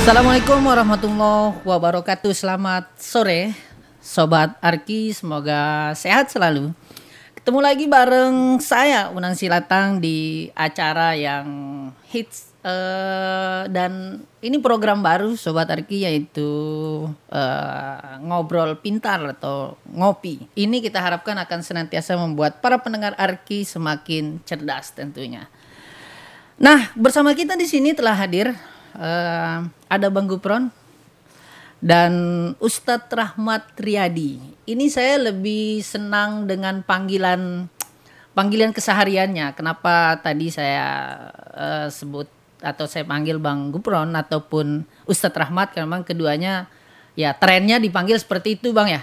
Assalamualaikum warahmatullahi wabarakatuh. Selamat sore Sobat Arki, semoga sehat selalu. Ketemu lagi bareng saya Unang Silatang di acara yang hits dan ini program baru Sobat Arki, yaitu Ngobrol Pintar atau Ngopi. Ini kita harapkan akan senantiasa membuat para pendengar Arki semakin cerdas tentunya. Nah, bersama kita di sini telah hadir ada Bang Gupron dan Ustadz Rahmat Riyadi. Ini saya lebih senang dengan panggilan kesehariannya. Kenapa tadi saya sebut atau saya panggil Bang Gupron ataupun Ustadz Rahmat, karena memang keduanya ya trennya dipanggil seperti itu, Bang ya.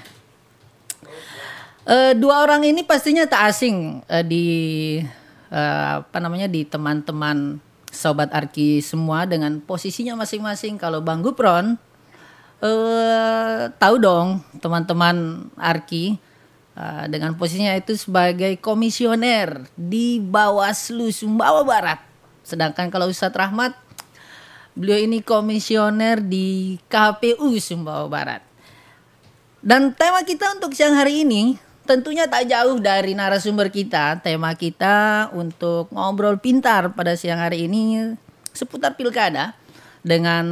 Dua orang ini pastinya tak asing di teman-teman Sobat Arki semua dengan posisinya masing-masing. Kalau Bang Gupron, tahu dong teman-teman Arki, dengan posisinya itu sebagai komisioner di Bawaslu Sumbawa Barat. Sedangkan kalau Ustadz Rahmat, beliau ini komisioner di KPU Sumbawa Barat. Dan tema kita untuk siang hari ini tentunya tak jauh dari narasumber kita. Tema kita untuk ngobrol pintar pada siang hari ini seputar pilkada dengan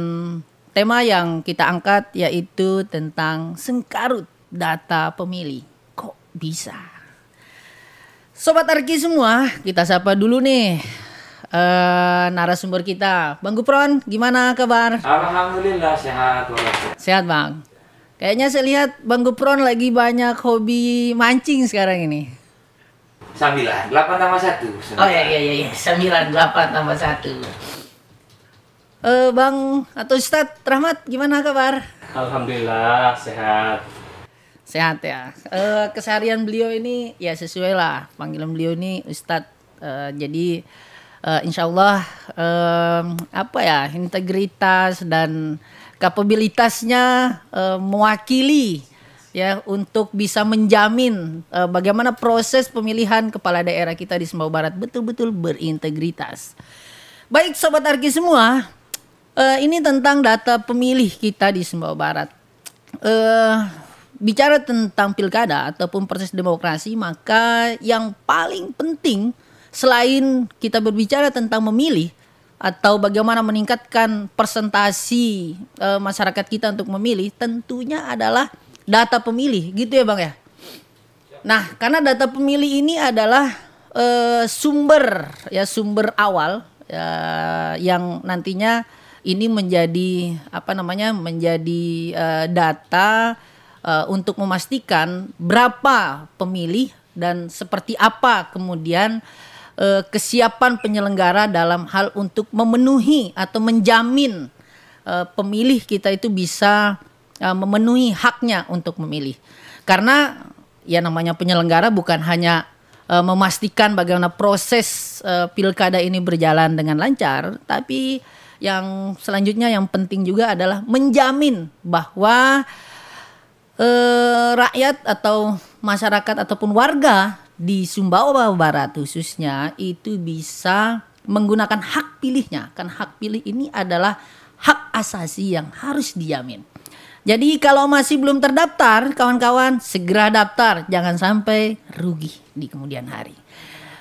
tema yang kita angkat, yaitu tentang sengkarut data pemilih. Kok bisa? Sobat Arki semua, kita sapa dulu nih narasumber kita. Bang Gupron, gimana kabar? Alhamdulillah sehat. Sehat, Bang. Kayaknya saya lihat Bang Gupron lagi banyak hobi mancing sekarang ini. 9, 8 tambah 1. Oh iya, 9, 8 tambah 1. Bang atau Ustadz Rahmat, gimana kabar? Alhamdulillah sehat. Sehat ya. Keseharian beliau ini ya sesuai lah panggilan beliau ini Ustadz. Jadi insya Allah integritas dan kapabilitasnya mewakili ya untuk bisa menjamin bagaimana proses pemilihan kepala daerah kita di Sumbawa Barat betul-betul berintegritas. Baik Sobat Arki semua, ini tentang data pemilih kita di Sumbawa Barat. Bicara tentang pilkada ataupun proses demokrasi, maka yang paling penting selain kita berbicara tentang memilih atau bagaimana meningkatkan persentasi masyarakat kita untuk memilih, tentunya adalah data pemilih, gitu ya Bang ya. Nah, karena data pemilih ini adalah sumber awal yang nantinya ini menjadi data untuk memastikan berapa pemilih dan seperti apa kemudian kesiapan penyelenggara dalam hal untuk memenuhi atau menjamin pemilih kita itu bisa memenuhi haknya untuk memilih. Karena ya namanya penyelenggara bukan hanya memastikan bagaimana proses pilkada ini berjalan dengan lancar, tapi yang selanjutnya yang penting juga adalah menjamin bahwa rakyat atau masyarakat ataupun warga di Sumbawa Barat khususnya itu bisa menggunakan hak pilihnya. Kan hak pilih ini adalah hak asasi yang harus dijamin. Jadi kalau masih belum terdaftar, kawan-kawan segera daftar, jangan sampai rugi di kemudian hari.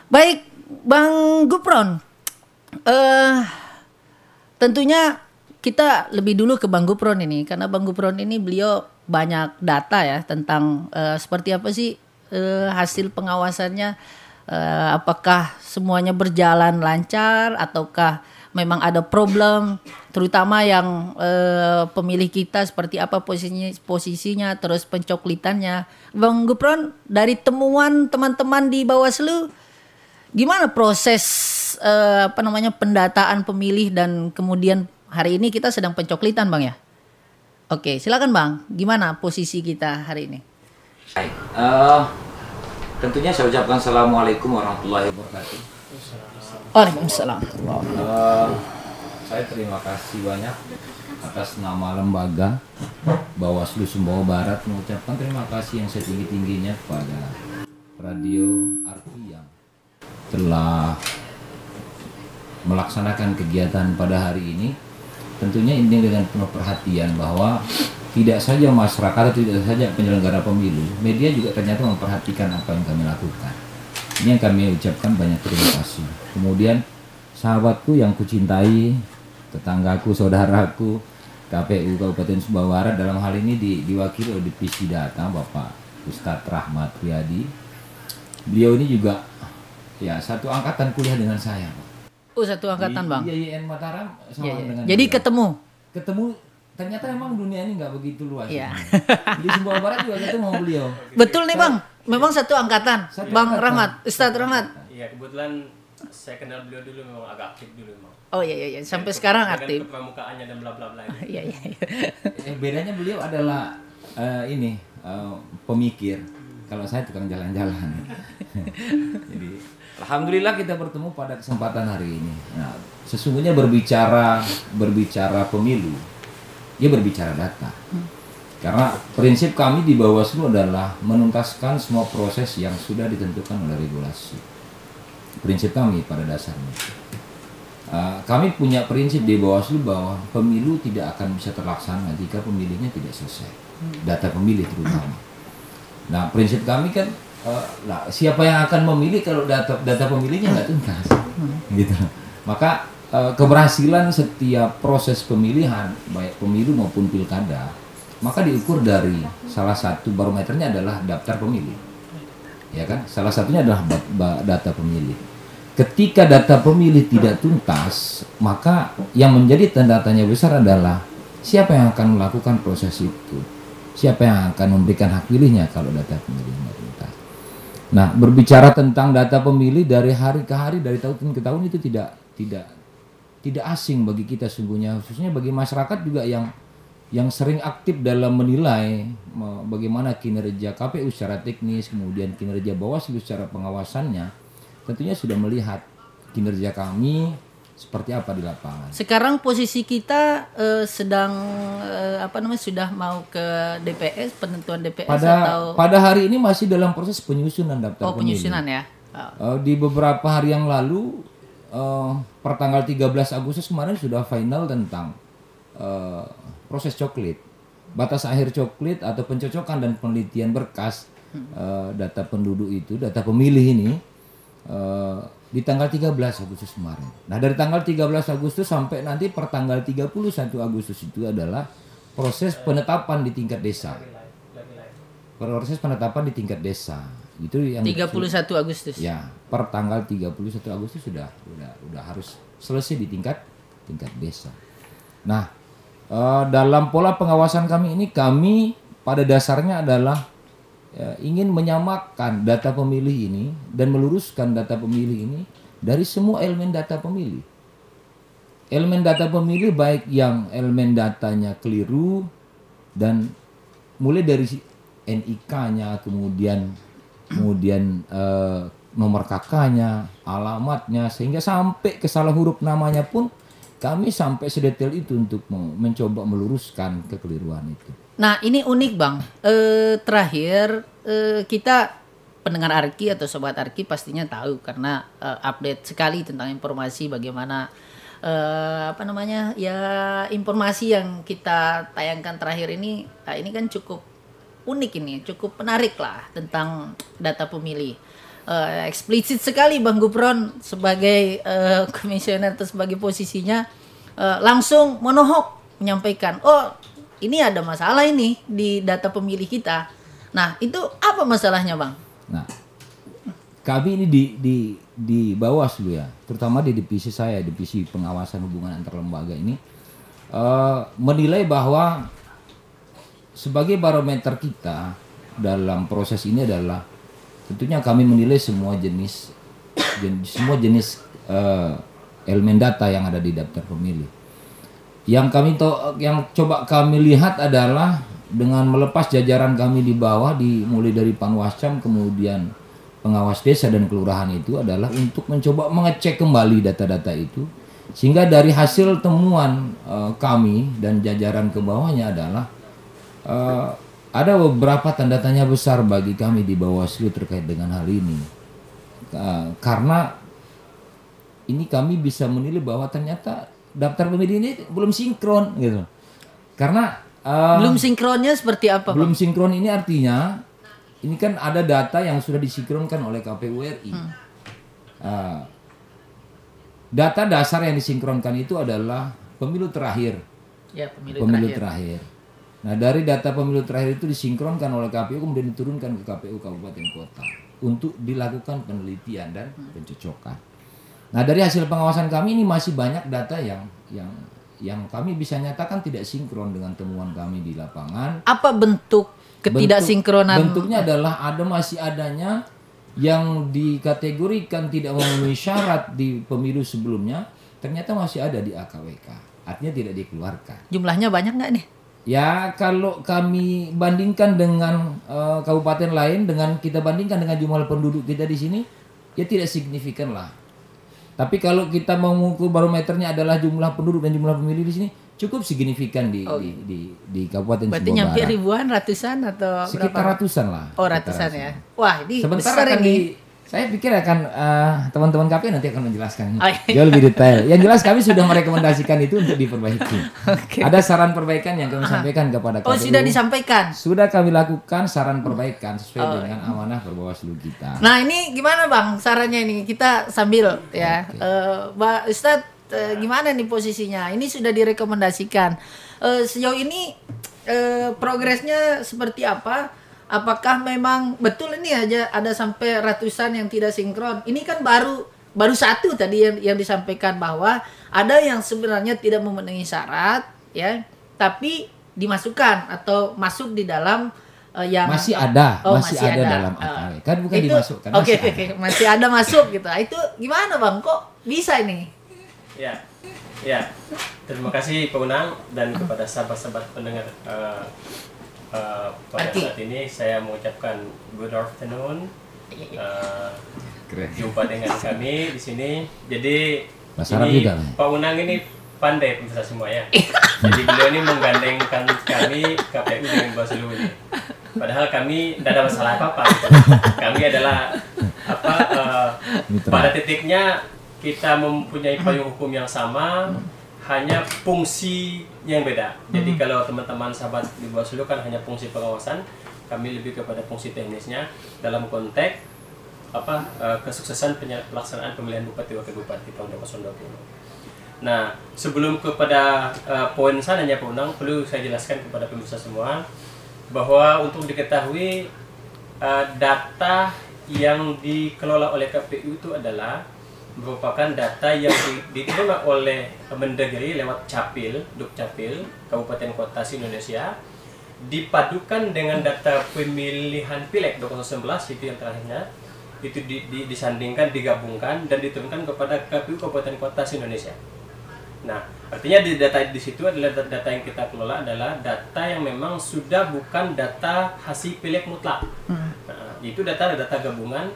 Baik, Bang Gupron, tentunya kita lebih dulu ke Bang Gupron ini, karena Bang Gupron ini beliau banyak data ya tentang seperti apa sih hasil pengawasannya, apakah semuanya berjalan lancar ataukah memang ada problem, terutama yang pemilih kita seperti apa posisinya terus pencoklitannya. Bang Gupron, dari temuan teman-teman di Bawaslu, gimana proses pendataan pemilih dan kemudian hari ini kita sedang pencoklitan Bang ya? Oke, silakan Bang, gimana posisi kita hari ini? Baik, tentunya saya ucapkan Assalamualaikum warahmatullahi wabarakatuh. Waalaikumsalam. Saya terima kasih banyak atas nama lembaga Bawaslu Sumbawa Barat, mengucapkan terima kasih yang setinggi-tingginya kepada Radio Arki yang telah melaksanakan kegiatan pada hari ini tentunya ini dengan penuh perhatian bahwa tidak saja masyarakat, tidak saja penyelenggara pemilu, media juga ternyata memperhatikan apa yang kami lakukan. Ini yang kami ucapkan banyak terima kasih. Kemudian sahabatku yang kucintai, tetanggaku, saudaraku, KPU Kabupaten Sumbawa Barat dalam hal ini diwakili oleh Divisi Data Bapak Ustadz Rahmat Riyadi. Beliau ini juga ya satu angkatan kuliah dengan saya, Pak. Oh, satu angkatan, Bang. Di IAIN Mataram sama dengan Jadi beliau. ketemu. Ternyata emang dunia ini nggak begitu luas. Iya. Di Sumbawa Barat juga ketemu sama beliau. Betul nih, Bang. Memang satu angkatan. Bang Rahmat, Ustadz Rahmat. Iya, kebetulan saya kenal beliau dulu, memang agak aktif dulu memang. Oh iya. Sampai sekarang aktif. Dengan kepramukaannya dan bla bla bla. Iya. Bedanya beliau adalah pemikir. Kalau saya tukang jalan-jalan. Jadi alhamdulillah kita bertemu pada kesempatan hari ini. Nah, sesungguhnya berbicara pemilu, dia berbicara data. Karena prinsip kami di Bawaslu adalah menuntaskan semua proses yang sudah ditentukan oleh regulasi. Prinsip kami pada dasarnya. Kami punya prinsip di Bawaslu bahwa pemilu tidak akan bisa terlaksana jika pemilihnya tidak selesai. Data pemilih terutama. Nah, prinsip kami kan siapa yang akan memilih kalau data pemilihnya nggak tuntas, gitu. Maka keberhasilan setiap proses pemilihan, baik pemilu maupun pilkada, maka diukur dari salah satu barometernya adalah daftar pemilih, ya kan? Salah satunya adalah data pemilih. Ketika data pemilih tidak tuntas, maka yang menjadi tanda tanya besar adalah siapa yang akan melakukan proses itu, siapa yang akan memberikan hak pilihnya kalau data pemilihnya tuntas. Nah, berbicara tentang data pemilih dari hari ke hari, dari tahun ke tahun itu tidak asing bagi kita sungguhnya, khususnya bagi masyarakat juga yang sering aktif dalam menilai bagaimana kinerja KPU secara teknis, kemudian kinerja Bawaslu secara pengawasannya, tentunya sudah melihat kinerja kami seperti apa di lapangan. Sekarang posisi kita sedang sudah mau ke DPS, penentuan DPS pada hari ini masih dalam proses penyusunan daftar pemilih. Penyusunan ya. Di beberapa hari yang lalu pertanggal 13 Agustus kemarin sudah final tentang proses coklit. Batas akhir coklit atau pencocokan dan penelitian berkas data penduduk itu, data pemilih ini di tanggal 13 Agustus kemarin. Nah, dari tanggal 13 Agustus sampai nanti per tanggal 31 Agustus itu adalah proses penetapan di tingkat desa. Proses penetapan di tingkat desa. Itu yang 31 Agustus. Ya, per tanggal 31 Agustus sudah harus selesai di tingkat desa. Nah, dalam pola pengawasan kami ini, kami pada dasarnya adalah ingin menyamakan data pemilih ini dan meluruskan data pemilih ini dari semua elemen data pemilih. Elemen data pemilih baik yang elemen datanya keliru dan mulai dari NIK-nya, kemudian nomor KK-nya, alamatnya, sehingga sampai ke salah huruf namanya pun kami sampai sedetail itu untuk mencoba meluruskan kekeliruan itu. Nah, ini unik, Bang. Terakhir kita pendengar Arki atau sobat Arki pastinya tahu karena update sekali tentang informasi bagaimana informasi yang kita tayangkan terakhir ini. Nah, ini kan cukup unik, ini cukup menarik lah tentang data pemilih. Eksplisit sekali Bang Gufron sebagai komisioner atau sebagai posisinya langsung monohok menyampaikan, oh ini ada masalah ini di data pemilih kita. Nah, itu apa masalahnya, Bang? Nah, kami ini di Bawaslu ya, terutama di divisi saya, divisi pengawasan hubungan antar lembaga ini menilai bahwa sebagai barometer kita dalam proses ini adalah tentunya kami menilai semua jenis elemen data yang ada di daftar pemilih. Yang coba kami lihat adalah dengan melepas jajaran kami di bawah, mulai dari Panwascam kemudian pengawas desa dan kelurahan itu adalah untuk mencoba mengecek kembali data-data itu, sehingga dari hasil temuan kami dan jajaran ke bawahnya adalah ada beberapa tanda tanya besar bagi kami di Bawaslu terkait dengan hal ini. Karena ini kami bisa menilai bahwa ternyata daftar pemilih ini belum sinkron gitu. Karena Belum sinkronnya seperti apa, belum Bang? sinkron ini artinya ini kan ada data yang sudah disinkronkan oleh KPU RI. Data dasar yang disinkronkan itu adalah pemilu terakhir. Ya, pemilu Pemilu terakhir. terakhir. Nah, dari data pemilu terakhir itu disinkronkan oleh KPU kemudian diturunkan ke KPU kabupaten kota untuk dilakukan penelitian dan pencocokan. Nah, dari hasil pengawasan kami ini masih banyak data yang kami bisa nyatakan tidak sinkron dengan temuan kami di lapangan. Apa bentuk ketidaksinkronan? Bentuknya adalah masih adanya yang dikategorikan tidak memenuhi syarat di pemilu sebelumnya, ternyata masih ada di AKWK. Artinya tidak dikeluarkan. Jumlahnya banyak nggak nih? Ya, kalau kami bandingkan dengan kabupaten lain, kita bandingkan dengan jumlah penduduk kita di sini, ya tidak signifikan lah. Tapi kalau kita mau mengukur barometernya adalah jumlah penduduk dan jumlah pemilih di sini cukup signifikan di Kabupaten Sumbawa Barat. Berarti nyampe ribuan, ratusan atau sekitar berapa? ratusan lah. Oh, ratusan ya. Wah, ini Sebentar besar akan ini. saya pikir akan teman-teman KPU nanti akan menjelaskan Oh, iya. jauh lebih detail. Yang jelas kami sudah merekomendasikan itu untuk diperbaiki. Oke. Ada saran perbaikan yang kami sampaikan kepada KPU. Oh, sudah disampaikan. Sudah kami lakukan saran perbaikan sesuai dengan amanah Perbawaslu kita. Nah, ini gimana, Bang? Sarannya ini kita sambil ya. Mbak Ustadz, gimana nih posisinya? Ini sudah direkomendasikan. Sejauh ini progresnya seperti apa? Apakah memang betul ini aja ada sampai ratusan yang tidak sinkron? Ini kan baru satu tadi yang disampaikan bahwa ada yang sebenarnya tidak memenuhi syarat, ya, tapi dimasukkan atau masuk di dalam yang Masih ada, Oh, masih ada dalam AKW. Kan bukan dimasukkan, Oke, masih oke, masih ada masuk gitu. Itu gimana, Bang? Kok bisa ini? Ya, ya. Terima kasih Pak Unang dan kepada sahabat-sahabat pendengar pada Arki. saat ini saya mengucapkan good afternoon. Keren. Jumpa dengan kami di sini. Jadi Bahasa Arab ini juga. Pak Unang ini pandai pemirsa semua ya. Jadi beliau ini menggandengkan kami KPU dengan Bawaslu ini. Padahal kami tidak ada masalah apa-apa. Kami adalah Mitra. pada titiknya kita mempunyai payung hukum yang sama, hanya fungsi yang beda. Jadi kalau teman-teman sahabat di Bawaslu kan hanya fungsi pengawasan, kami lebih kepada fungsi teknisnya dalam konteks kesuksesan pelaksanaan pemilihan bupati wakil bupati tahun 2020. Nah, sebelum kepada poin sananya Pak Unang, perlu saya jelaskan kepada pemirsa semua bahwa untuk diketahui data yang dikelola oleh KPU itu adalah merupakan data yang diterima oleh Mendagri lewat Capil, Dukcapil, Kabupaten Kota se-Indonesia, dipadukan dengan data pemilihan Pileg 2019 itu yang terakhirnya, itu disandingkan, digabungkan dan diturunkan kepada KPU Kabupaten Kota se-Indonesia. Nah, artinya di data di situ adalah data yang kita kelola adalah data yang memang sudah bukan data hasil Pileg mutlak. Nah, itu data gabungan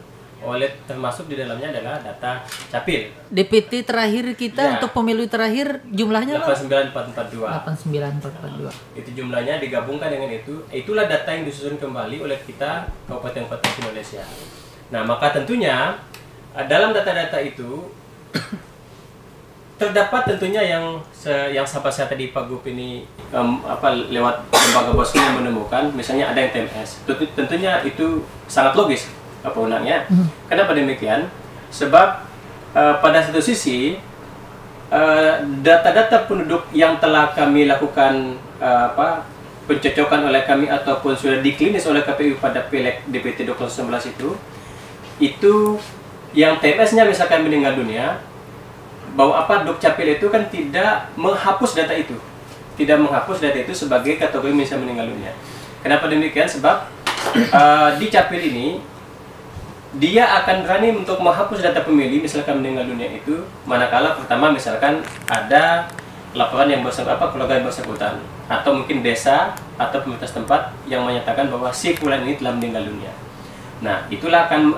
termasuk di dalamnya adalah data Capil. DPT terakhir kita Ya. untuk pemilu terakhir jumlahnya 89442. 89442. Itu jumlahnya digabungkan dengan itu. Itulah data yang disusun kembali oleh kita Kabupaten Kota Indonesia. Nah, maka tentunya dalam data-data itu terdapat tentunya yang sahabat saya tadi Pak Gup ini lewat lembaga Bawaslu menemukan, misalnya ada yang TMS. Tentunya itu sangat logis apa unangnya. Kenapa demikian? Sebab pada satu sisi data-data penduduk yang telah kami lakukan pencocokan oleh kami ataupun sudah diklinis oleh KPU pada Pileg DPT 2019 itu yang TMS-nya misalkan meninggal dunia, bahwa Dukcapil itu kan tidak menghapus data itu. Tidak menghapus data itu sebagai kategori misalnya meninggal dunia. Kenapa demikian? Sebab di Capil ini dia akan berani untuk menghapus data pemilih misalkan meninggal dunia itu manakala pertama misalkan ada laporan yang keluarga yang bersangkutan atau mungkin desa atau pemerintah setempat yang menyatakan bahwa si fulan ini telah meninggal dunia. Nah, itulah akan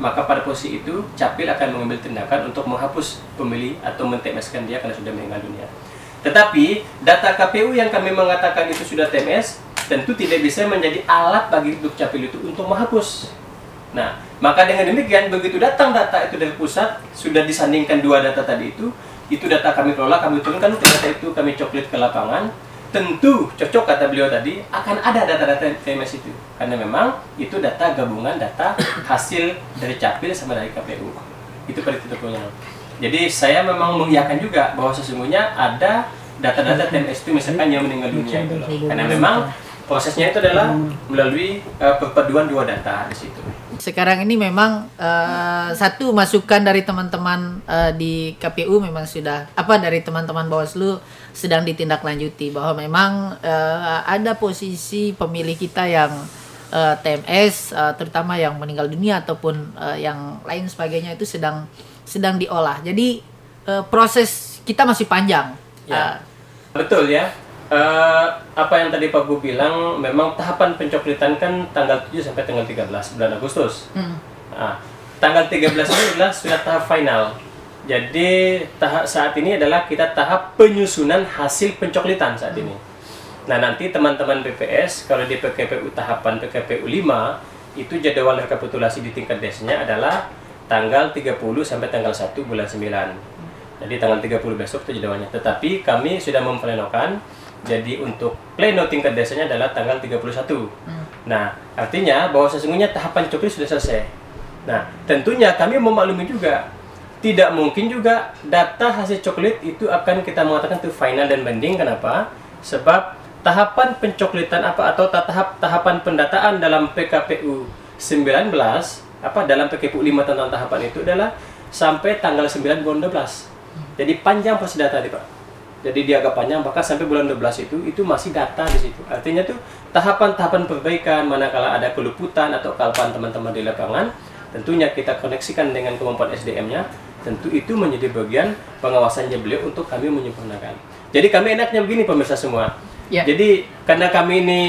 maka pada posisi itu Capil akan mengambil tindakan untuk menghapus pemilih atau men-TMS-kan dia karena sudah meninggal dunia. Tetapi data KPU yang kami mengatakan itu sudah TMS tentu tidak bisa menjadi alat bagi Dukcapil itu untuk menghapus. Nah, maka dengan demikian begitu datang data itu dari pusat sudah disandingkan dua data tadi itu, itu data kami kelola, kami turunkan, data itu kami coklit ke lapangan, tentu cocok kata beliau tadi akan ada data-data TMS itu, karena memang itu data gabungan data hasil dari Capil sama dari KPU, itu pada titiknya. Jadi saya memang mengiyakan juga bahwa sesungguhnya ada data-data TMS itu misalkan yang meninggal dunia itu loh. Karena memang prosesnya itu adalah melalui perpaduan dua data di situ. Sekarang ini memang satu masukan dari teman-teman di KPU memang sudah dari teman-teman Bawaslu sedang ditindaklanjuti bahwa memang ada posisi pemilih kita yang TMS terutama yang meninggal dunia ataupun yang lain sebagainya itu sedang diolah. Jadi proses kita masih panjang. Ya. Betul ya. Apa yang tadi Pak Bu bilang, memang tahapan pencoklitan kan tanggal 7 sampai tanggal 13 bulan Agustus. Nah, tanggal 13 ini adalah sudah tahap final. Jadi saat ini adalah kita tahap penyusunan hasil pencoklitan saat ini. Nah, nanti teman-teman BPS kalau di PKPU tahapan PKPU 5 itu jadwal rekapitulasi di tingkat desanya adalah tanggal 30 sampai tanggal 1 bulan 9. Jadi tanggal 30 besok itu jadwalnya. Tetapi kami sudah memplenokan. Jadi untuk pleno tingkat desanya adalah tanggal 31. Nah, artinya bahwa sesungguhnya tahapan coklit sudah selesai. Nah, tentunya kami memaklumi juga tidak mungkin juga data hasil coklit itu akan kita mengatakan itu final dan binding. Kenapa? Sebab tahapan pencoklitan atau tahapan pendataan dalam PKPU 19 dalam PKPU 5 tentang tahapan itu adalah sampai tanggal 9 bulan 12. Jadi panjang proses data nih, Pak. Jadi dia agak panjang, bahkan sampai bulan 12 itu masih data di situ. Artinya tuh tahapan-tahapan perbaikan manakala ada keluputan atau kelupaan teman-teman di lapangan, tentunya kita koneksikan dengan kemampuan SDM-nya, tentu itu menjadi bagian pengawasannya beliau untuk kami menyempurnakan. Jadi kami enaknya begini pemirsa semua. Ya. Jadi karena kami ini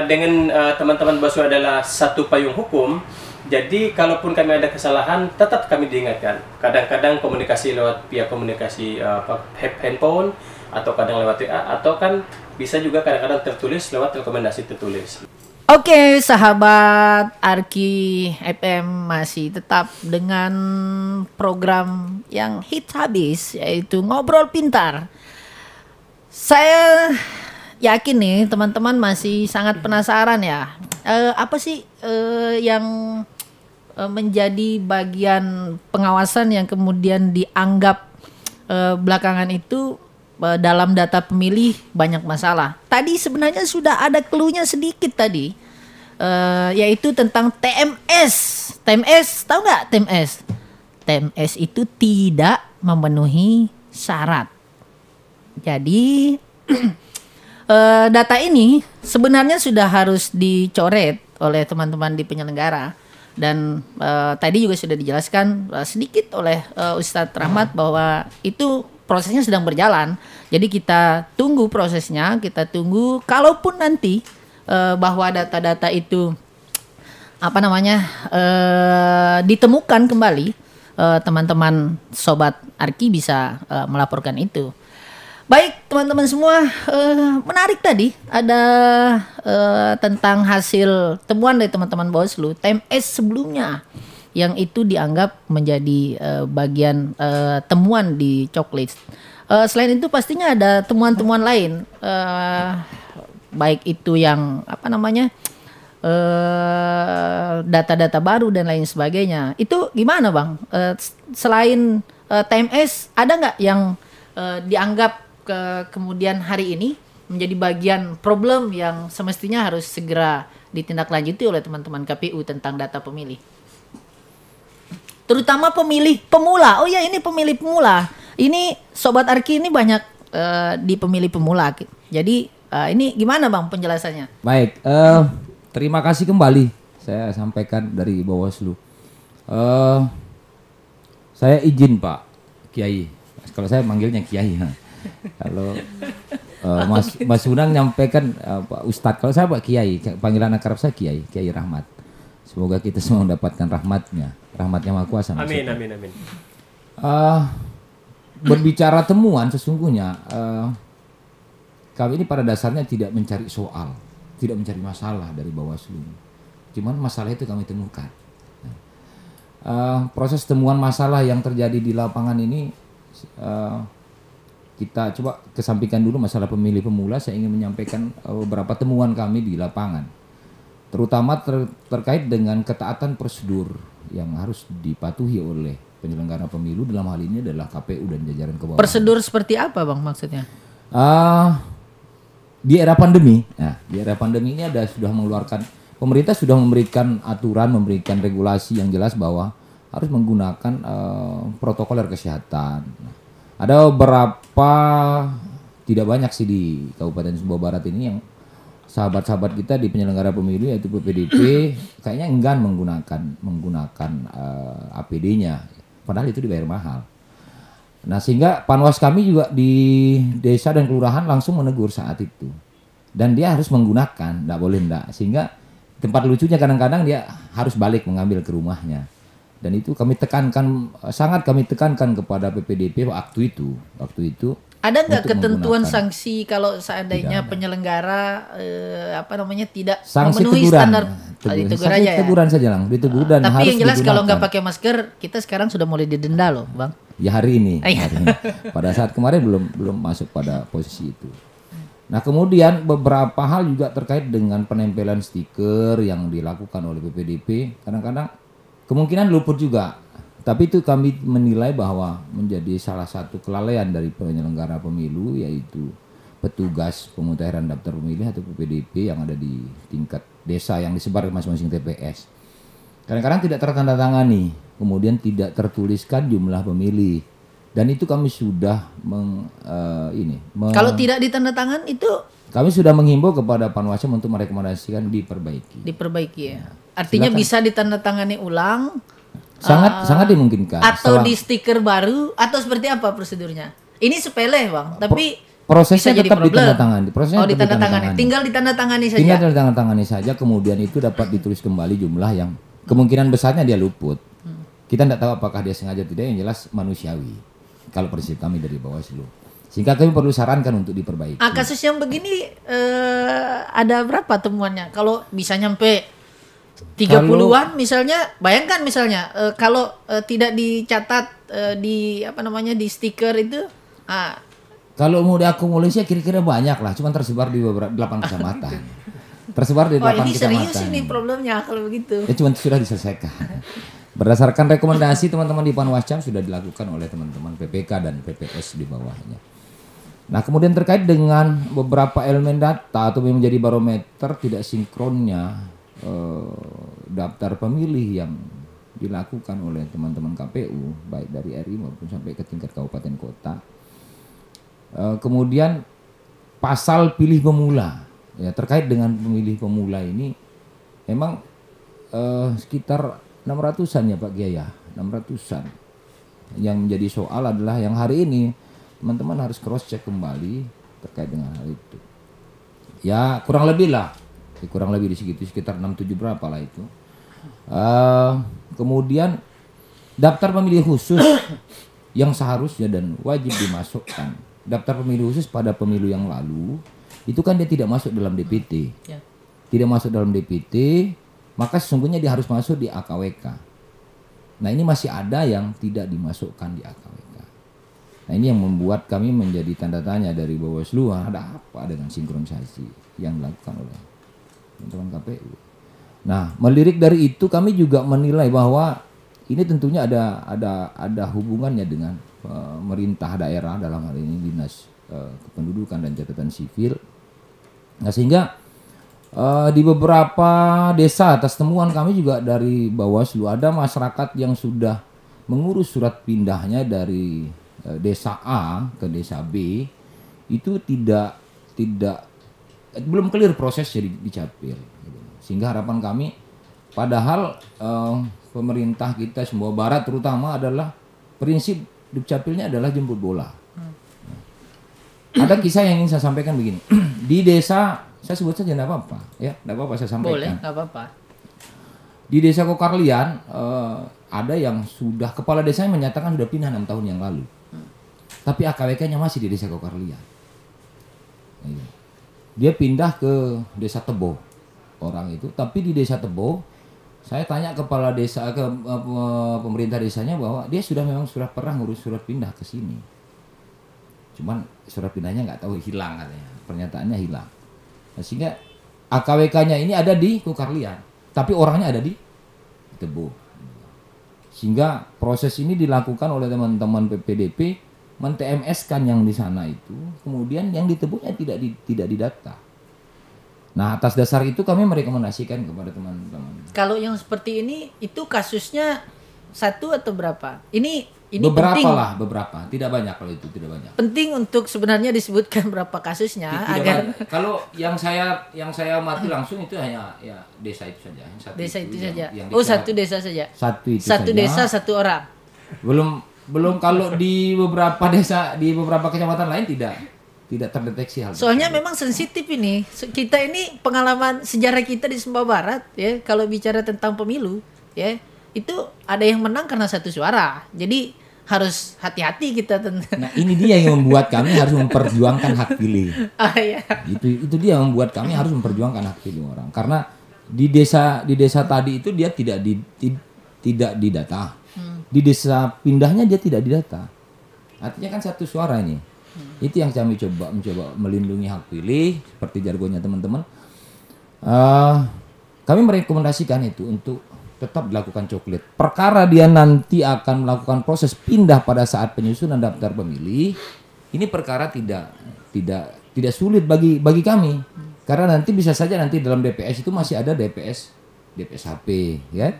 dengan teman-teman Bawaslu adalah satu payung hukum, jadi kalaupun kami ada kesalahan tetap kami diingatkan. Kadang-kadang komunikasi lewat via komunikasi handphone atau kadang lewat WA atau kan bisa juga kadang-kadang tertulis lewat rekomendasi tertulis. Oke, sahabat Arki FM masih tetap dengan program yang hits habis yaitu Ngobrol Pintar. Saya yakin nih teman-teman masih sangat penasaran ya. Apa sih yang menjadi bagian pengawasan yang kemudian dianggap belakangan itu dalam data pemilih banyak masalah. Tadi sebenarnya sudah ada clue-nya sedikit tadi, yaitu tentang TMS. TMS, tahu nggak TMS? TMS itu tidak memenuhi syarat. Jadi data ini sebenarnya sudah harus dicoret oleh teman-teman di penyelenggara dan tadi juga sudah dijelaskan sedikit oleh Ustadz Rahmat bahwa itu prosesnya sedang berjalan. Jadi kita tunggu prosesnya, kita tunggu kalaupun nanti bahwa data-data itu ditemukan kembali, teman-teman sobat Arki bisa melaporkan itu. Baik teman-teman semua, menarik tadi ada tentang hasil temuan dari teman-teman Bawaslu TMS sebelumnya yang itu dianggap menjadi bagian temuan di coklit. Selain itu pastinya ada temuan-temuan lain, baik itu yang data-data baru dan lain sebagainya. Itu gimana Bang? Selain TMS ada nggak yang dianggap kemudian hari ini menjadi bagian problem yang semestinya harus segera ditindaklanjuti oleh teman-teman KPU tentang data pemilih? Terutama pemilih pemula. Oh ya, ini pemilih pemula. Ini Sobat Arki ini banyak di pemilih pemula. Jadi ini gimana Bang penjelasannya? Baik, terima kasih kembali saya sampaikan dari Bawaslu. Saya izin Pak Kiai. Kalau saya manggilnya Kiai. Kalau Mas Unang nyampaikan Pak Ustadz. Kalau saya Pak Kiai, panggilan akrab saya Kiai Rahmat. Semoga kita semua mendapatkan rahmatnya Maha Kuasa. Amin. Berbicara temuan sesungguhnya kami ini pada dasarnya tidak mencari soal, tidak mencari masalah dari Bawaslu. Cuman masalah itu kami temukan. Proses temuan masalah yang terjadi di lapangan ini kita coba kesampingkan dulu masalah pemilih pemula. Saya ingin menyampaikan beberapa temuan kami di lapangan, terutama terkait dengan ketaatan prosedur yang harus dipatuhi oleh penyelenggara pemilu, dalam hal ini adalah KPU dan jajaran kebawahan. Prosedur seperti apa Bang maksudnya? Di era pandemi, di era pandemi ini pemerintah sudah memberikan aturan, memberikan regulasi yang jelas bahwa harus menggunakan protokoler kesehatan. Ada beberapa, tidak banyak sih di Kabupaten Sumbawa Barat ini yang sahabat-sahabat kita di penyelenggara pemilu yaitu PPDP kayaknya enggan menggunakan APD-nya, padahal itu dibayar mahal. Nah sehingga panwas kami juga di desa dan kelurahan langsung menegur saat itu, dan dia harus menggunakan, tidak boleh enggak. Sehingga tempat lucunya kadang-kadang dia harus balik mengambil ke rumahnya. Dan itu sangat kami tekankan kepada PPDP waktu itu. Ada nggak ketentuan sanksi kalau seandainya penyelenggara tidak sanksi memenuhi teguran. standar? Ditegur aja ya. Teguran saja lang, ditegur dan tapi harus yang jelas digunakan. kalau nggak pakai masker, kita sekarang sudah mulai didenda loh, Bang. Ya hari ini. Pada saat kemarin belum masuk pada posisi itu. Nah kemudian beberapa hal juga terkait dengan penempelan stiker yang dilakukan oleh PPDP. Kadang-kadang kemungkinan luput juga. Tapi itu kami menilai bahwa menjadi salah satu kelalaian dari penyelenggara pemilu, yaitu petugas pemutahiran daftar pemilih atau PPDP yang ada di tingkat desa yang disebar ke masing-masing TPS. Kadang-kadang tidak tertandatangani, kemudian tidak tertuliskan jumlah pemilih. Dan itu kami sudah kalau tidak ditandatangan itu kami sudah menghimbau kepada Panwascam untuk merekomendasikan diperbaiki ya. Artinya silakan. Bisa ditandatangani ulang. Sangat dimungkinkan. Atau di stiker baru atau seperti apa prosedurnya? Ini sepele Bang, tapi prosesnya tetap ditandatangani. Ditandatangani. Tinggal ditandatangani saja. Tinggal ditandatangani saja, kemudian itu dapat ditulis kembali jumlah yang kemungkinan besarnya dia luput. Kita tidak tahu apakah dia sengaja tidak, yang jelas manusiawi. Kalau prinsip kami dari Bawaslu. Sehingga kami perlu sarankan untuk diperbaiki. Kasus yang begini ada berapa temuannya? Kalau bisa nyampe 30-an misalnya, bayangkan misalnya kalau tidak dicatat di stiker itu. Kalau mau diakumulasi kira-kira banyak lah, cuma tersebar di beberapa 8 kecamatan. Tersebar di 8 ini kecamatan. Serius ini problemnya kalau begitu. Ya cuma sudah diselesaikan. Berdasarkan rekomendasi teman-teman di Panwascam sudah dilakukan oleh teman-teman PPK dan PPS di bawahnya. Nah kemudian terkait dengan beberapa elemen data atau yang menjadi barometer tidak sinkronnya daftar pemilih yang dilakukan oleh teman-teman KPU baik dari RI maupun sampai ke tingkat kabupaten kota. Kemudian pasal pilih pemula ya, terkait dengan pemilih pemula ini memang sekitar 600-an ya Pak Kiai ya, 600-an. Yang menjadi soal adalah yang hari ini teman-teman harus cross check kembali terkait dengan hal itu. Ya kurang lebih di segitu, sekitar 6-7 berapa lah itu. Kemudian daftar pemilih khusus yang seharusnya dan wajib dimasukkan daftar pemilih khusus pada pemilu yang lalu itu kan dia tidak masuk dalam DPT. Tidak masuk dalam DPT, maka sesungguhnya dia harus masuk di AKWK. Nah ini masih ada yang tidak dimasukkan di AKWK. Nah ini yang membuat kami menjadi tanda tanya dari Bawaslu, ada apa dengan sinkronisasi yang dilakukan oleh teman-teman KPU. Nah, melirik dari itu kami juga menilai bahwa ini tentunya ada hubungannya dengan pemerintah daerah, dalam hal ini Dinas Kependudukan dan Catatan Sipil. Nah, sehingga di beberapa desa atas temuan kami juga dari Bawaslu ada masyarakat yang sudah mengurus surat pindahnya dari desa A ke desa B itu belum clear prosesnya di Capil. Sehingga harapan kami, padahal pemerintah kita Sumbawa Barat terutama adalah prinsip Dukcapilnya adalah jemput bola. Ada kisah yang ingin saya sampaikan begini. Di desa, saya sebut saja tidak apa-apa, ya, tidak apa-apa saya sampaikan. Boleh, tidak apa-apa. Di desa Kokarlian ada yang sudah kepala desanya menyatakan sudah pindah 6 tahun yang lalu. Tapi AKWK-nya masih di desa Kokarlian. Dia pindah ke desa Tebo orang itu, tapi di desa Tebo saya tanya kepala desa ke pemerintah desanya bahwa dia memang sudah pernah ngurus surat pindah ke sini. Cuman surat pindahnya nggak tahu hilang katanya, pernyataannya hilang. Nah, sehingga AKWK-nya ini ada di Kukarlian, tapi orangnya ada di Tebo. Sehingga proses ini dilakukan oleh teman-teman PPDP men-TMS-kan yang di sana itu, kemudian yang di Tebonya tidak didata. Nah, atas dasar itu kami merekomendasikan kepada teman-teman. Kalau yang seperti ini itu kasusnya satu atau berapa? Ini beberapa penting. lah, beberapa. Tidak banyak kalau itu, tidak banyak. Penting untuk sebenarnya disebutkan berapa kasusnya Tidak agar banyak. Kalau yang saya amati langsung itu hanya ya desa itu saja. Satu desa itu saja. yang Satu desa saja. Satu itu Satu saja. desa satu orang. Belum kalau di beberapa desa, di beberapa kecamatan lain tidak terdeteksi hal Soalnya tersebut. memang sensitif ini. Kita ini pengalaman sejarah kita di Sumbawa Barat ya, kalau bicara tentang pemilu ya, itu ada yang menang karena satu suara. Jadi harus hati-hati kita tentang. Nah, ini dia yang membuat kami harus memperjuangkan hak pilih. Iya. Itu dia yang membuat kami harus memperjuangkan hak pilih orang. Karena di desa tadi itu dia tidak didata. Di desa pindahnya dia tidak didata. Artinya kan satu suara ini. Itu yang kami mencoba melindungi hak pilih seperti jargonnya teman-teman. Kami merekomendasikan itu untuk tetap dilakukan coklit. Perkara dia nanti akan melakukan proses pindah pada saat penyusunan daftar pemilih, ini perkara tidak sulit bagi kami. Karena nanti bisa saja nanti dalam DPS itu masih ada DPS HP ya.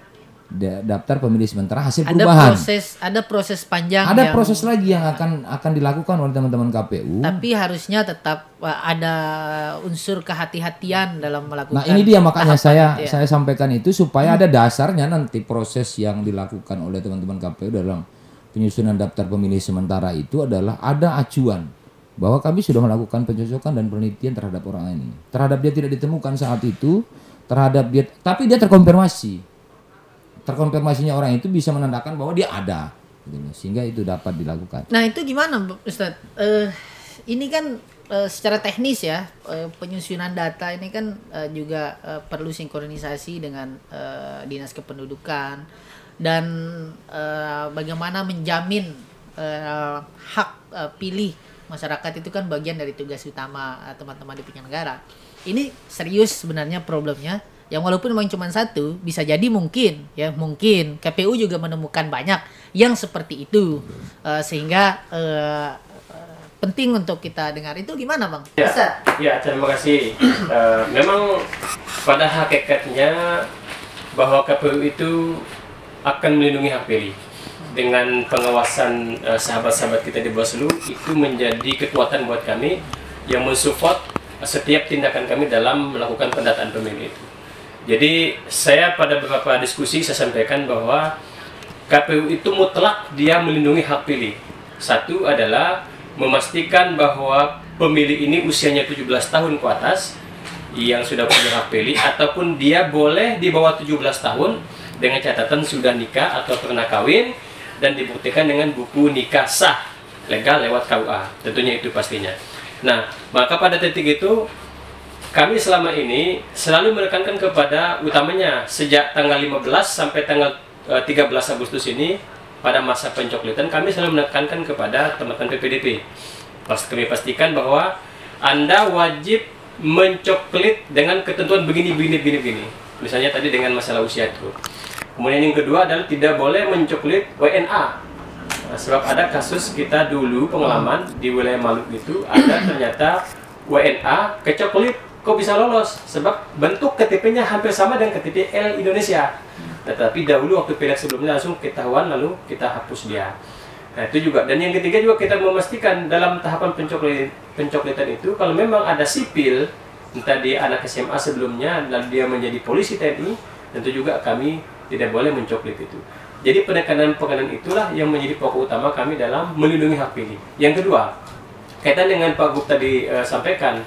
Daftar pemilih sementara hasil perubahan. Ada proses panjang. Ada proses lagi yang akan dilakukan oleh teman-teman KPU. Tapi harusnya tetap ada unsur kehati-hatian dalam melakukan. Nah, ini dia makanya saya sampaikan itu supaya ada dasarnya nanti proses yang dilakukan oleh teman-teman KPU dalam penyusunan daftar pemilih sementara itu adalah ada acuan bahwa kami sudah melakukan pencocokan dan penelitian terhadap orang ini. Terhadap dia tidak ditemukan saat itu, tapi dia terkonfirmasi. Terkonfirmasinya orang itu bisa menandakan bahwa dia ada, gitu, sehingga itu dapat dilakukan. Nah itu gimana, Ustadz? Ini kan secara teknis ya, penyusunan data ini kan juga perlu sinkronisasi dengan Dinas Kependudukan dan bagaimana menjamin hak pilih masyarakat itu kan bagian dari tugas utama teman-teman di penyelenggara. Ini serius sebenarnya problemnya. Yang walaupun memang cuma satu, bisa jadi mungkin KPU juga menemukan banyak yang seperti itu, sehingga penting untuk kita dengar. Itu gimana, Bang? Ya, terima kasih. Memang pada hakikatnya bahwa KPU itu akan melindungi hak pilih. Dengan pengawasan sahabat-sahabat kita di Bawaslu, itu menjadi kekuatan buat kami yang mensupport setiap tindakan kami dalam melakukan pendataan pemilih itu. Jadi saya pada beberapa diskusi saya sampaikan bahwa KPU itu mutlak dia melindungi hak pilih. Satu adalah memastikan bahwa pemilih ini usianya 17 tahun ke atas yang sudah punya hak pilih, ataupun dia boleh di bawah 17 tahun dengan catatan sudah nikah atau pernah kawin dan dibuktikan dengan buku nikah sah legal lewat KUA. Tentunya itu pastinya. Nah, maka pada titik itu kami selama ini selalu menekankan kepada utamanya sejak tanggal 15 sampai tanggal 13 Agustus ini pada masa pencoklitan kami selalu menekankan kepada teman-teman PPDP. Kami pastikan bahwa Anda wajib mencoklit dengan ketentuan begini. Misalnya tadi dengan masalah usia itu. Kemudian yang kedua adalah tidak boleh mencoklit WNA. Nah, sebab ada kasus kita dulu pengalaman di wilayah Maluku itu ada ternyata WNA kecoklit. Kok bisa lolos? Sebab bentuk KTP-nya hampir sama dengan KTP L Indonesia. Tetapi dahulu waktu pilek sebelumnya langsung ketahuan lalu kita hapus dia. Nah itu juga. Dan yang ketiga juga kita memastikan dalam tahapan pencoklitan itu kalau memang ada sipil, entah dia anak SMA sebelumnya lalu dia menjadi polisi TNI, tentu juga kami tidak boleh mencoklit itu. Jadi penekanan itulah yang menjadi pokok utama kami dalam melindungi hak pilih. Yang kedua, kaitan dengan Pak Gub tadi sampaikan,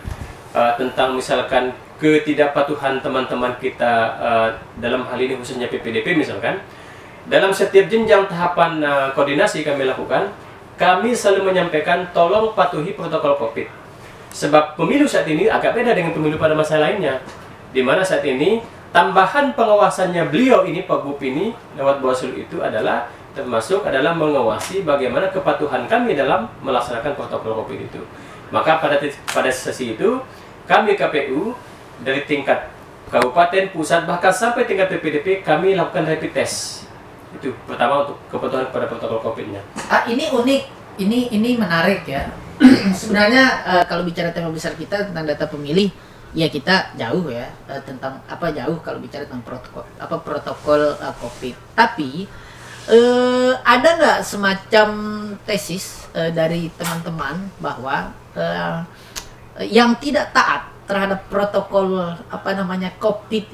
tentang misalkan ketidakpatuhan teman-teman kita dalam hal ini khususnya PPDP misalkan, dalam setiap jenjang tahapan koordinasi kami lakukan, kami selalu menyampaikan tolong patuhi protokol COVID. Sebab pemilu saat ini agak beda dengan pemilu pada masa lainnya, di mana saat ini tambahan pengawasannya beliau ini Pak Gub ini lewat Bawaslu itu adalah termasuk adalah mengawasi bagaimana kepatuhan kami dalam melaksanakan protokol COVID itu. Maka pada sesi itu kami KPU dari tingkat kabupaten, pusat, bahkan sampai tingkat PPDP kami lakukan rapid test. Itu pertama untuk kepatuhan pada protokol COVID-nya. Ini unik, ini menarik ya. Sebenarnya kalau bicara tema besar kita tentang data pemilih, ya kita jauh ya tentang jauh kalau bicara tentang protokol COVID. Tapi ada nggak semacam tesis dari teman-teman bahwa yang tidak taat terhadap protokol COVID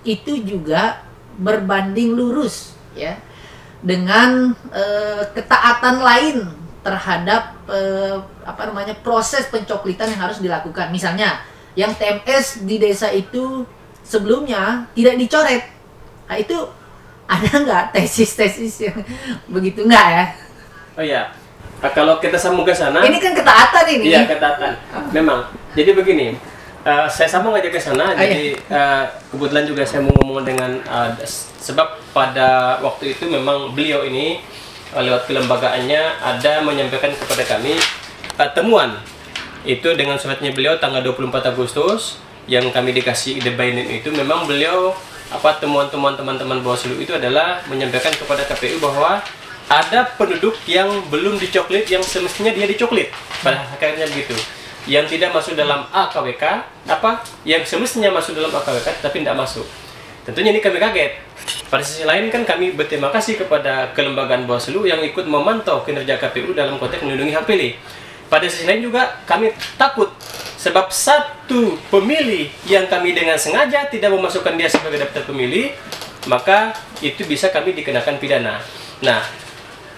itu juga berbanding lurus ya dengan ketaatan lain terhadap proses pencoklitan yang harus dilakukan. Misalnya yang TMS di desa itu sebelumnya tidak dicoret. Nah, itu ada nggak tesis-tesis yang begitu nggak ya? Oh iya, kalau kita sambung ke sana. Ini kan ketaatan ini. Iya, ketaatan. Memang. Jadi begini, saya sambung aja ke sana. Jadi kebetulan juga saya mau ngomong dengan sebab pada waktu itu memang beliau ini lewat kelembagaannya ada menyampaikan kepada kami temuan itu dengan suratnya beliau tanggal 24 Agustus yang kami dikasih ide by name itu. Memang beliau temuan-temuan teman-teman Bawaslu itu adalah menyampaikan kepada KPU bahwa ada penduduk yang belum dicoklit yang semestinya dia dicoklit. Pada akhirnya begitu. Yang tidak masuk dalam AKWK, yang semestinya masuk dalam AKWK tapi tidak masuk. Tentunya ini kami kaget. Pada sisi lain kan kami berterima kasih kepada kelembagaan Bawaslu yang ikut memantau kinerja KPU dalam konteks melindungi hak pilih. Pada sisi lain juga kami takut sebab satu pemilih yang kami dengan sengaja tidak memasukkan dia sebagai daftar pemilih, maka itu bisa kami dikenakan pidana. Nah,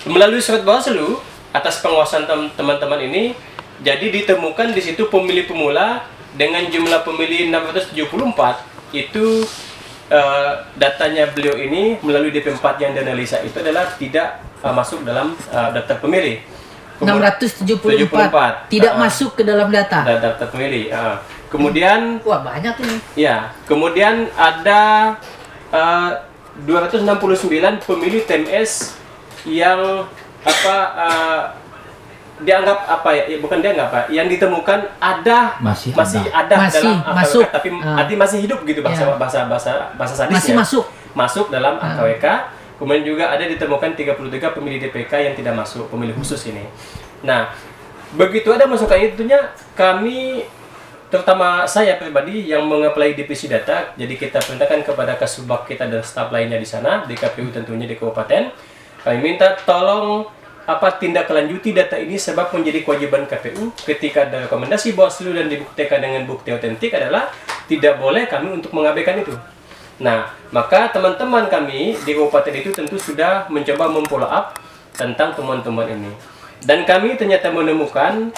melalui surat Bawaslu atas pengawasan teman-teman ini, jadi ditemukan di situ pemilih pemula dengan jumlah pemilih 674 itu datanya beliau ini melalui DP4 yang dianalisa itu adalah tidak masuk dalam daftar pemilih. 674 tidak masuk ke dalam daftar pemilih. Kemudian wah banyak ini. Ya, kemudian ada 269 pemilih TMS yang dianggap yang ditemukan ada masih ada dalam masuk, AKWK, tapi arti masih hidup gitu bahasa sadis masuk dalam AKWK. Kemudian juga ada ditemukan 33 pemilih DPK yang tidak masuk, pemilih khusus ini. Nah, begitu ada masukan itunya, kami terutama saya pribadi yang mengapply divisi data, jadi kita perintahkan kepada kasubag kita dan staf lainnya di sana di KPU tentunya di kabupaten, kami minta tolong tindak lanjuti data ini sebab menjadi kewajiban KPU ketika ada rekomendasi Bawaslu dan dibuktikan dengan bukti otentik adalah tidak boleh kami untuk mengabaikan itu. Nah, maka teman-teman kami di kabupaten itu tentu sudah mencoba memfollow up tentang temuan-temuan ini. Dan kami ternyata menemukan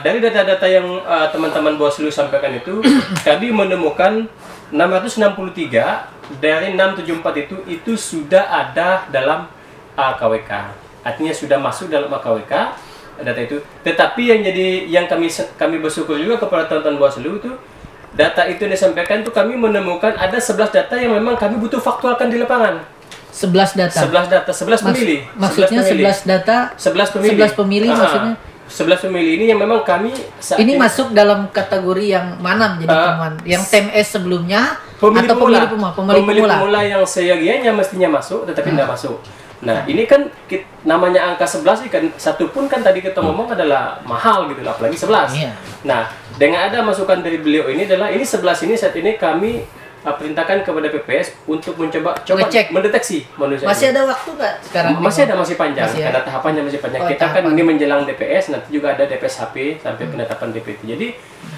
dari data-data yang teman-teman Bawaslu sampaikan itu, kami menemukan 663 dari 674 itu sudah ada dalam AKWK. Artinya sudah masuk dalam AKWK data itu. Tetapi yang kami bersyukur juga kepada teman-teman Bawaslu itu, data itu yang disampaikan itu kami menemukan ada 11 data yang memang kami butuh faktualkan di lapangan. 11 data. 11 pemilih. Maksudnya 11 data. 11 pemilih. 11 pemilih maksudnya. 11 pemilih ini yang memang kami ini masuk dalam kategori yang mana menjadi temuan? Yang TMS sebelumnya atau pemilih pemula yang seyogianya mestinya masuk tetapi tidak masuk. Nah, ini kan namanya angka 11 kan satu pun kan tadi kita ngomong adalah mahal gitu, apalagi 11. Iya. Nah, dengan ada masukan dari beliau ini adalah ini 11 ini saat ini kami perintahkan kepada PPS untuk coba ngecek, mendeteksi manusia. Masih ini. ada waktu nggak sekarang? Masih panjang. Karena tahapannya masih panjang. Kita kan ini menjelang DPS, nanti juga ada DPS HP sampai penetapan DPT. Jadi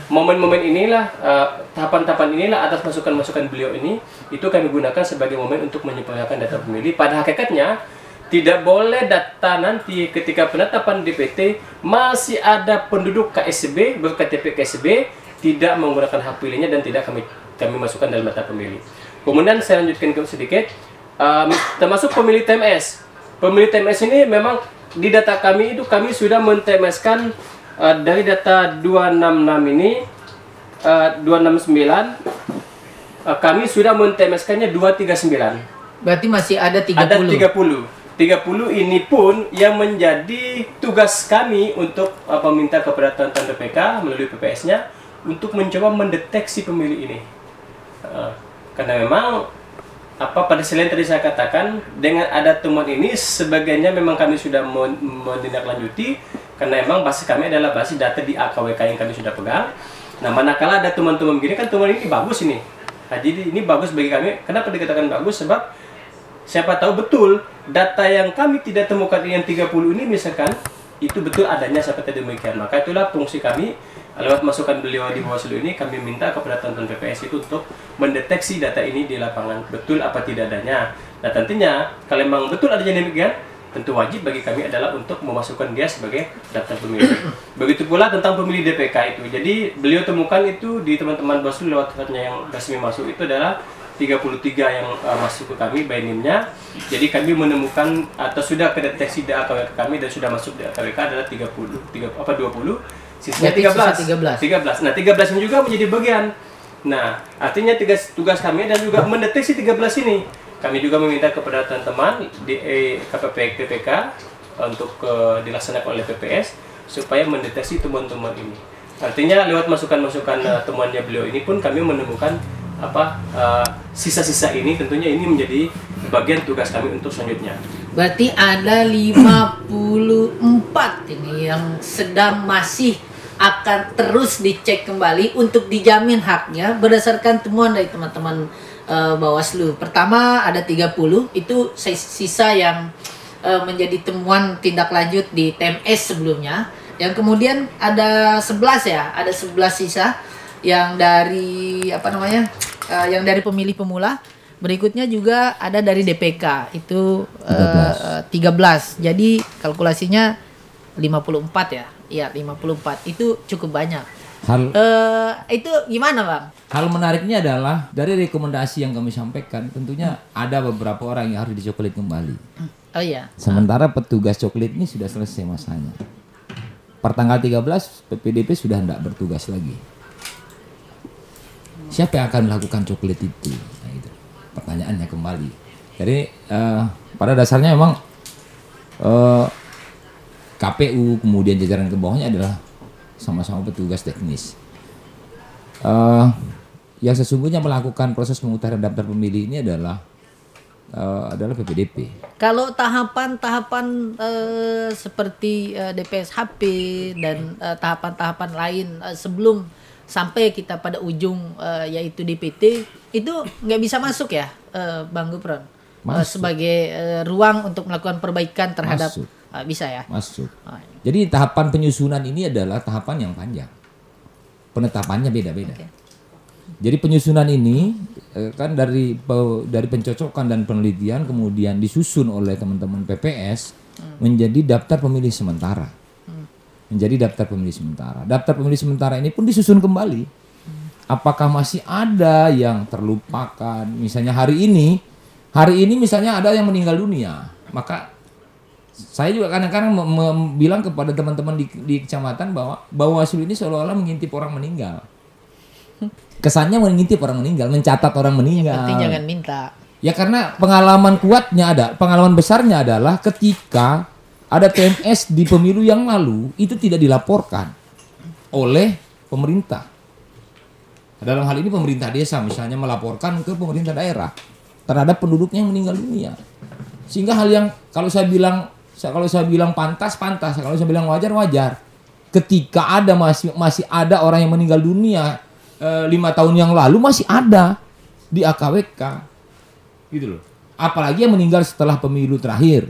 momen-momen inilah, tahapan-tahapan inilah atas masukan-masukan beliau ini itu kami gunakan sebagai momen untuk menyempurnakan data pemilih. Pada hakikatnya tidak boleh data nanti ketika penetapan DPT masih ada penduduk KSB berKTP KSB tidak menggunakan hak pilihnya dan tidak kami masukkan dalam data pemilih. Kemudian saya lanjutkan sedikit, termasuk pemilih TMS. Pemilih TMS ini memang di data kami itu kami sudah men-TMS-kan dari data 266 ini 269 kami sudah men-TMS-kannya 239. Berarti masih ada 30. Ada 30. 30 ini pun yang menjadi tugas kami untuk meminta kepada teman-teman DPK melalui PPS-nya untuk mencoba mendeteksi pemilih ini. Karena memang pada selain tadi saya katakan, dengan ada temuan ini sebagainya memang kami sudah menindaklanjuti, karena memang basis kami adalah basis data di AKWK yang kami sudah pegang. Nah, manakala ada teman-teman begini, kan teman ini bagus ini. Nah, jadi ini bagus bagi kami. Kenapa dikatakan bagus? Sebab siapa tahu betul data yang kami tidak temukan yang 30 ini misalkan itu betul adanya seperti demikian. Maka itulah fungsi kami lewat masukan beliau di Bawaslu ini, kami minta kepada teman-teman PPS itu untuk mendeteksi data ini di lapangan betul apa tidak adanya. Nah, tentunya kalau memang betul adanya demikian, tentu wajib bagi kami adalah untuk memasukkan dia sebagai daftar pemilih. Begitu pula tentang pemilih DPK itu. Jadi beliau temukan itu di teman-teman Bawaslu lewat suratnya yang resmi masuk itu adalah 33 yang masuk ke kami by NIM-nya. Jadi kami menemukan atau sudah kedeteksi di AKWK kami dan sudah masuk di AKWK adalah 20, sisanya 13. Nah, 13 ini juga menjadi bagian. Nah, artinya tugas kami dan juga mendeteksi 13 ini. Kami juga meminta kepada teman-teman di KPP PPK untuk dilaksanakan oleh PPS supaya mendeteksi temuan-temuan ini. Artinya lewat masukan-masukan temuannya beliau ini pun kami menemukan sisa-sisa ini, tentunya ini menjadi bagian tugas kami untuk selanjutnya. Berarti ada 54 ini yang sedang masih akan terus dicek kembali untuk dijamin haknya berdasarkan temuan dari teman-teman Bawaslu. Pertama ada 30, itu sisa yang menjadi temuan tindak lanjut di TMS sebelumnya. Yang kemudian ada 11 ya, ada 11 sisa yang dari yang dari pemilih pemula. Berikutnya juga ada dari DPK itu 13. Jadi kalkulasinya 54 ya. Iya, 54. Itu cukup banyak. Itu gimana, Bang? Hal menariknya adalah dari rekomendasi yang kami sampaikan, tentunya ada beberapa orang yang harus dicoklit kembali. Oh iya. Sementara petugas coklit ini sudah selesai masanya. Pertanggal 13 PPDP sudah tidak bertugas lagi. Siapa yang akan melakukan coklit itu? Nah, itu pertanyaannya kembali. Jadi pada dasarnya memang KPU kemudian jajaran ke bawahnya adalah sama-sama petugas teknis. Yang sesungguhnya melakukan proses pemutaran daftar pemilih ini adalah PPDP. Kalau tahapan-tahapan seperti DPSHP dan tahapan-tahapan lain sebelum sampai kita pada ujung yaitu DPT itu nggak bisa masuk ya, Bang Gufron? Sebagai ruang untuk melakukan perbaikan terhadap bisa ya? Masuk. Jadi tahapan penyusunan ini adalah tahapan yang panjang. Penetapannya beda-beda. Okay. Jadi penyusunan ini kan dari pencocokan dan penelitian kemudian disusun oleh teman-teman PPS menjadi daftar pemilih sementara. Menjadi daftar pemilih sementara. Daftar pemilih sementara ini pun disusun kembali. Apakah masih ada yang terlupakan? Misalnya hari ini misalnya ada yang meninggal dunia, maka saya juga kadang-kadang bilang kepada teman-teman di kecamatan bahwa Bawaslu ini seolah-olah mengintip orang meninggal. Kesannya mengintip orang meninggal, mencatat orang meninggal. Yang penting jangan minta. Ya karena pengalaman besarnya adalah ketika ada TMS di pemilu yang lalu itu tidak dilaporkan oleh pemerintah. Dalam hal ini pemerintah desa misalnya melaporkan ke pemerintah daerah terhadap penduduknya yang meninggal dunia. Sehingga hal yang kalau saya bilang pantas, kalau saya bilang wajar. Ketika ada masih ada orang yang meninggal dunia 5 tahun yang lalu masih ada di AKWK. Gitu loh. Apalagi yang meninggal setelah pemilu terakhir.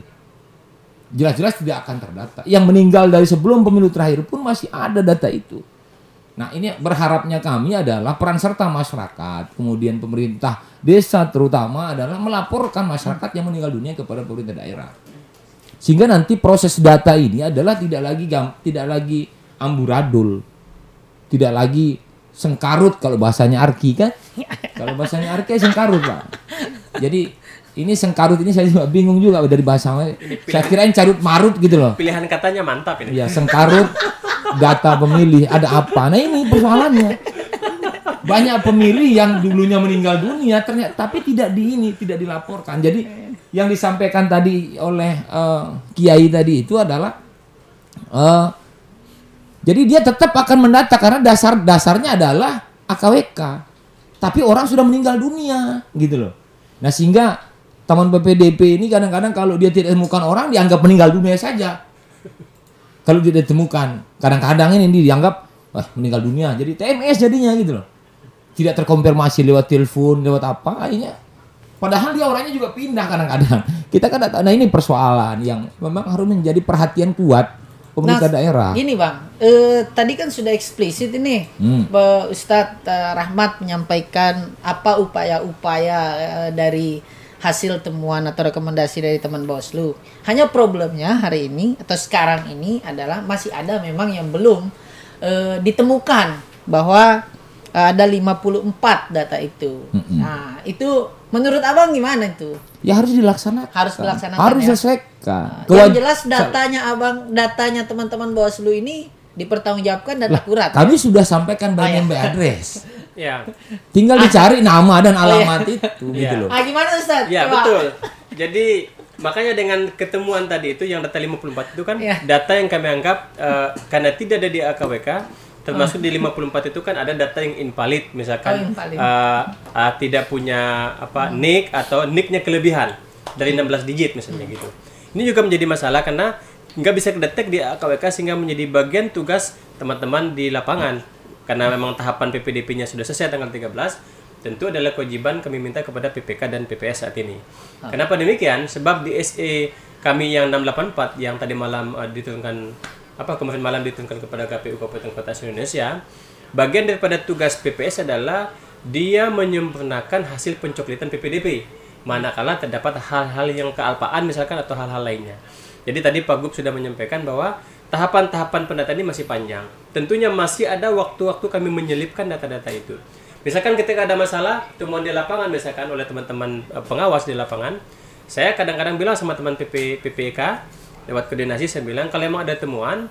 Jelas-jelas tidak akan terdata. Yang meninggal dari sebelum pemilu terakhir pun masih ada data itu. Nah, ini berharapnya kami adalah peran serta masyarakat, kemudian pemerintah desa terutama adalah melaporkan masyarakat yang meninggal dunia kepada pemerintah daerah. Sehingga nanti proses data ini adalah tidak lagi amburadul, tidak lagi sengkarut kalau bahasanya Arki kan? Kalau bahasanya Arki sengkarut, Pak. Jadi ini sengkarut ini saya juga bingung juga dari bahasanya. Saya kirain carut marut gitu loh. Pilihan katanya mantap ini. Ya, sengkarut data pemilih ada apa? Nah, ini persoalannya. Banyak pemilih yang dulunya meninggal dunia ternyata tapi tidak dilaporkan. Jadi yang disampaikan tadi oleh Kiai tadi itu adalah jadi dia tetap akan mendata karena dasarnya adalah AKWK. Tapi orang sudah meninggal dunia gitu loh. Nah sehingga teman PPDP ini kadang-kadang kalau dia tidak temukan orang dianggap meninggal dunia saja. Kalau tidak ditemukan, kadang-kadang ini dianggap meninggal dunia. Jadi TMS jadinya gitu loh. Tidak terkonfirmasi lewat telepon, lewat apa akhirnya. Padahal dia orangnya juga pindah kadang-kadang. Kita kan nah ini persoalan yang memang harus menjadi perhatian kuat pemerintah daerah. Gini Bang, tadi kan sudah eksplisit ini Ustadz Rahmat menyampaikan apa upaya-upaya dari hasil temuan atau rekomendasi dari teman Bawaslu. Hanya problemnya hari ini atau sekarang ini adalah masih ada memang yang belum ditemukan bahwa ada 54 data itu. Nah, itu menurut Abang gimana itu? Ya harus dilaksanakan. Harus diselesaikan. Yang jelas datanya teman-teman Bawaslu ini dipertanggungjawabkan dan akurat. Kami sudah sampaikan by name by address. Ya. Tinggal dicari nama dan alamat itu gitu loh. Gimana Ustaz? Ya, betul. Jadi makanya dengan ketemuan tadi itu yang data 54 itu kan data yang kami anggap karena tidak ada di AKWK, termasuk di 54 itu kan ada data yang invalid, misalkan tidak punya NIK atau NIK-nya kelebihan dari 16 digit misalnya gitu. Ini juga menjadi masalah karena nggak bisa kedetek di AKWK sehingga menjadi bagian tugas teman-teman di lapangan. Karena memang tahapan PPDP-nya sudah selesai tanggal 13, tentu adalah kewajiban kami minta kepada PPK dan PPS saat ini. Kenapa demikian? Sebab di SE kami yang 684 yang tadi malam diturunkan kemarin malam diturunkan kepada KPU Kabupaten Kota Indonesia, bagian daripada tugas PPS adalah dia menyempurnakan hasil pencoklitan PPDP manakala terdapat hal-hal yang kealpaan misalkan atau hal-hal lainnya. Jadi tadi Pak Gub sudah menyampaikan bahwa tahapan-tahapan pendataan ini masih panjang. Tentunya masih ada waktu-waktu kami menyelipkan data-data itu. Misalkan ketika ada masalah temuan di lapangan misalkan oleh teman-teman pengawas di lapangan, saya kadang-kadang bilang sama teman PPK lewat koordinasi, saya bilang kalau memang ada temuan,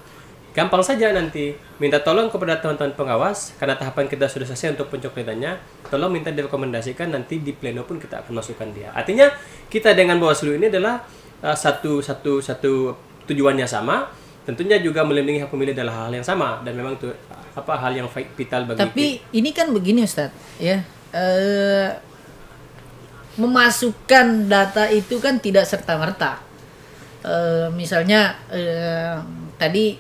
gampang saja nanti minta tolong kepada teman-teman pengawas karena tahapan kita sudah selesai untuk pencoklitannya, tolong minta direkomendasikan nanti di pleno pun kita akan masukkan dia. Artinya kita dengan Bawaslu ini adalah satu tujuannya sama, tentunya juga melindungi hak pemilih adalah hal yang sama dan memang itu hal yang vital bagi Tapi ini kan begini Ustadz ya, memasukkan data itu kan tidak serta-merta. Misalnya tadi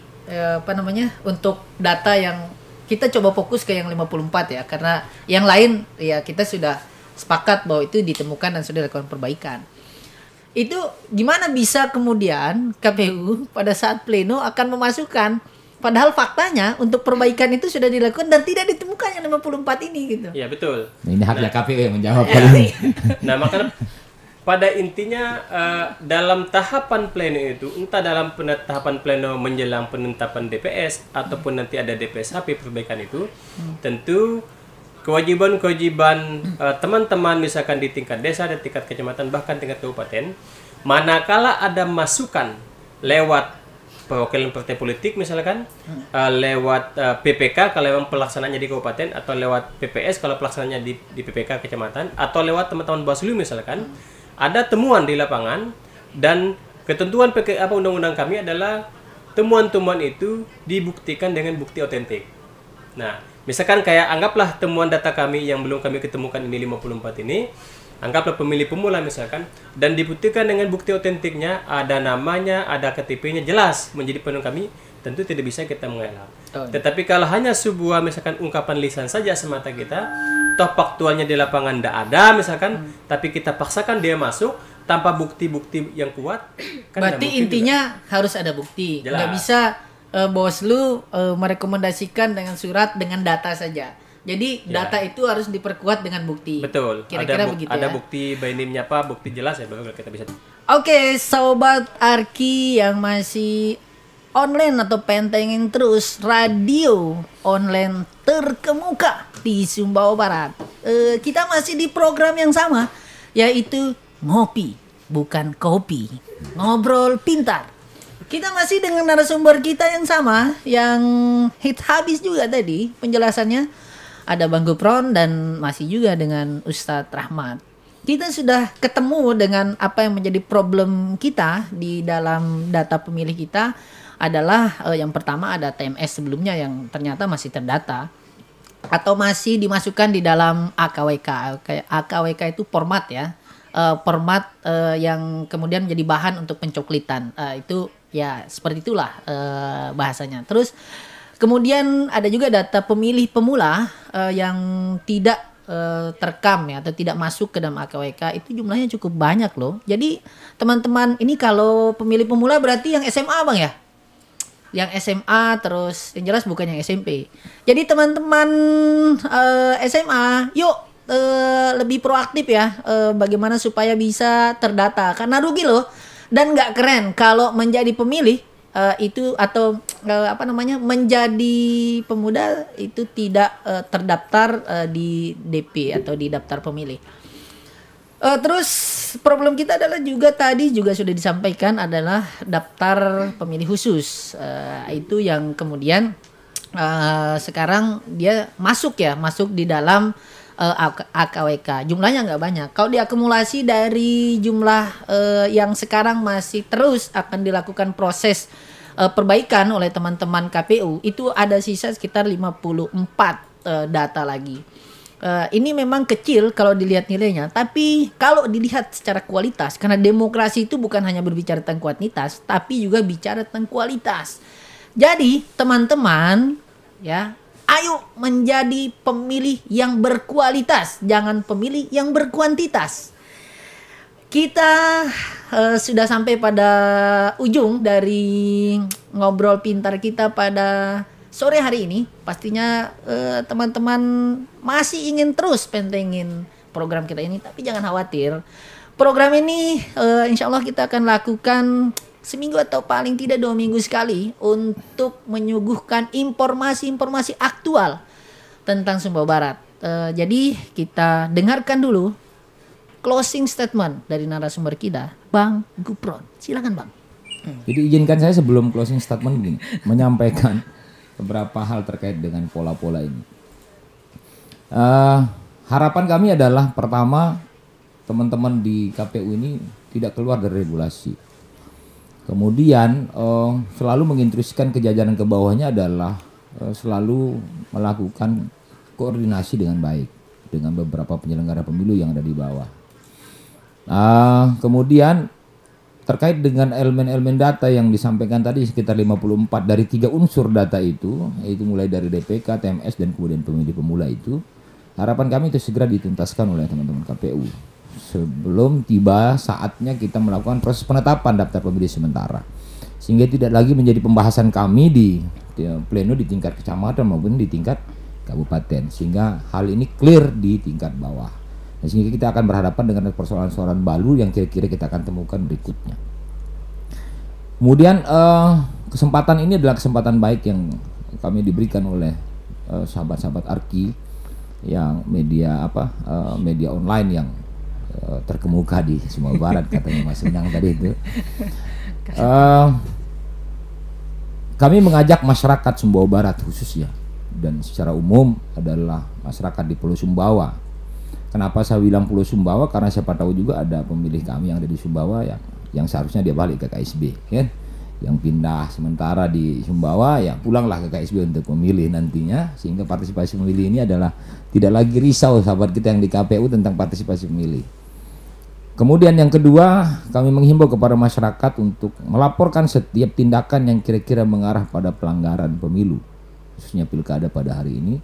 untuk data yang kita coba fokus ke yang 54 ya, karena yang lain ya kita sudah sepakat bahwa itu ditemukan dan sudah dilakukan perbaikan. Itu gimana bisa kemudian KPU pada saat pleno akan memasukkan, padahal faktanya untuk perbaikan itu sudah dilakukan dan tidak ditemukan yang 54 ini gitu. Iya betul. Ini haknya KPU yang menjawab. Nah makanya pada intinya dalam tahapan pleno itu, entah dalam tahapan pleno menjelang penetapan DPS ataupun nanti ada DPSHP perbaikan itu, tentu kewajiban-kewajiban teman-teman misalkan di tingkat desa, di tingkat kecamatan, bahkan tingkat kabupaten, manakala ada masukan lewat perwakilan partai politik misalkan, lewat PPK kalau memang pelaksanaannya di kabupaten, atau lewat PPS kalau pelaksanaannya di PPK kecamatan, atau lewat teman-teman Bawaslu misalkan, ada temuan di lapangan dan ketentuan undang-undang kami adalah temuan-temuan itu dibuktikan dengan bukti otentik. Nah, misalkan kayak anggaplah temuan data kami yang belum kami ketemukan ini 54 ini, anggaplah pemilih pemula misalkan, dan dibuktikan dengan bukti otentiknya, ada namanya, ada KTP-nya jelas menjadi penuh kami, tentu tidak bisa kita mengelak. Tetapi kalau hanya sebuah misalkan ungkapan lisan saja semata kita, toh faktualnya di lapangan tidak ada misalkan, tapi kita paksakan dia masuk tanpa bukti-bukti yang kuat. Kan berarti intinya juga harus ada bukti. Nggak bisa Bawaslu merekomendasikan dengan surat dengan data saja. Jadi data itu harus diperkuat dengan bukti. Betul. Kira-kira begitu ada ya. bukti by name-nya apa, bukti jelas ya baru kita bisa. Oke, sobat Arki yang masih online atau pantengin terus radio online terkemuka di Sumbawa Barat. Kita masih di program yang sama, yaitu ngopi bukan kopi, ngobrol pintar. Kita masih dengan narasumber kita yang sama, yang hit habis juga tadi penjelasannya. Ada Bang Gupron dan masih juga dengan Ustadz Rahmat. kita sudah ketemu dengan apa yang menjadi problem kita di dalam data pemilih kita adalah yang pertama ada TMS sebelumnya yang ternyata masih terdata atau masih dimasukkan di dalam AKWK. AKWK itu format ya, format yang kemudian menjadi bahan untuk pencoklitan. Itu ya seperti itulah bahasanya. Terus kemudian ada juga data pemilih pemula yang tidak terekam ya atau tidak masuk ke dalam AKWK, itu jumlahnya cukup banyak loh. Jadi teman-teman ini kalau pemilih pemula berarti yang SMA Bang ya? Yang SMA terus yang jelas bukan yang SMP. Jadi teman-teman SMA yuk lebih proaktif ya, bagaimana supaya bisa terdata, karena rugi loh dan nggak keren kalau menjadi pemilih itu atau menjadi pemuda itu tidak terdaftar di DP atau di daftar pemilih. Terus problem kita adalah juga tadi juga sudah disampaikan adalah daftar pemilih khusus. Itu yang kemudian sekarang dia masuk di dalam AKWK. Jumlahnya nggak banyak. Kalau diakumulasi dari jumlah yang sekarang masih terus akan dilakukan proses perbaikan oleh teman-teman KPU, itu ada sisa sekitar 54 data lagi. Ini memang kecil kalau dilihat nilainya, tapi kalau dilihat secara kualitas, karena demokrasi itu bukan hanya berbicara tentang kuantitas, tapi juga bicara tentang kualitas. Jadi teman-teman ya, ayo menjadi pemilih yang berkualitas, jangan pemilih yang berkuantitas. Kita sudah sampai pada ujung dari ngobrol pintar kita pada sore hari ini. Pastinya teman-teman masih ingin terus pentengin program kita ini, tapi jangan khawatir. Program ini insya Allah kita akan lakukan seminggu atau paling tidak 2 minggu sekali untuk menyuguhkan informasi-informasi aktual tentang Sumbawa Barat. Jadi kita dengarkan dulu closing statement dari narasumber kita, Bang Gupron. Silakan Bang. Jadi izinkan saya sebelum closing statement begini, menyampaikan beberapa hal terkait dengan pola-pola ini. Harapan kami adalah pertama, teman-teman di KPU ini tidak keluar dari regulasi. Kemudian selalu menginstruksikan ke jajaran ke bawahnya adalah selalu melakukan koordinasi dengan baik dengan beberapa penyelenggara pemilu yang ada di bawah. Kemudian terkait dengan elemen-elemen data yang disampaikan tadi sekitar 54 dari 3 unsur data itu, yaitu mulai dari DPK, TMS dan kemudian pemilih pemula itu, harapan kami itu segera dituntaskan oleh teman-teman KPU sebelum tiba saatnya kita melakukan proses penetapan daftar pemilih sementara, sehingga tidak lagi menjadi pembahasan kami di pleno di tingkat kecamatan maupun di tingkat kabupaten, sehingga hal ini clear di tingkat bawah. Nah, sehingga kita akan berhadapan dengan persoalan-persoalan baru yang kira-kira kita akan temukan berikutnya. Kemudian kesempatan ini adalah kesempatan baik yang kami diberikan oleh sahabat-sahabat Arki yang media media online yang terkemuka di Sumatera Barat, katanya Mas Endang tadi itu. Kami mengajak masyarakat Sumbawa Barat khususnya dan secara umum adalah masyarakat di Pulau Sumbawa. Kenapa saya bilang Pulau Sumbawa? Karena siapa tahu juga ada pemilih kami yang ada di Sumbawa yang seharusnya dia balik ke KSB, kan? Yang pindah sementara di Sumbawa ya pulanglah ke KSB untuk memilih nantinya, sehingga partisipasi pemilih ini adalah tidak lagi risau sahabat kita yang di KPU tentang partisipasi pemilih. Kemudian yang kedua, kami menghimbau kepada masyarakat untuk melaporkan setiap tindakan yang kira-kira mengarah pada pelanggaran pemilu, khususnya pilkada pada hari ini,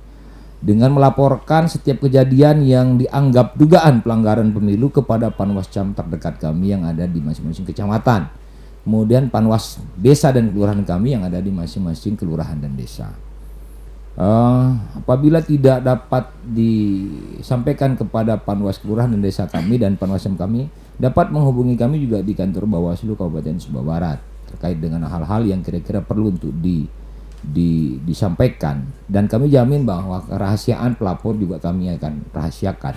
dengan melaporkan setiap kejadian yang dianggap dugaan pelanggaran pemilu kepada Panwascam terdekat kami yang ada di masing-masing kecamatan. Kemudian Panwas desa dan kelurahan kami yang ada di masing-masing kelurahan dan desa. Apabila tidak dapat disampaikan kepada Panwas kelurahan dan desa kami dan Panwascam kami, dapat menghubungi kami juga di kantor Bawaslu Kabupaten Sumbawa Barat terkait dengan hal-hal yang kira-kira perlu untuk disampaikan, dan kami jamin bahwa kerahasiaan pelapor juga kami akan rahasiakan.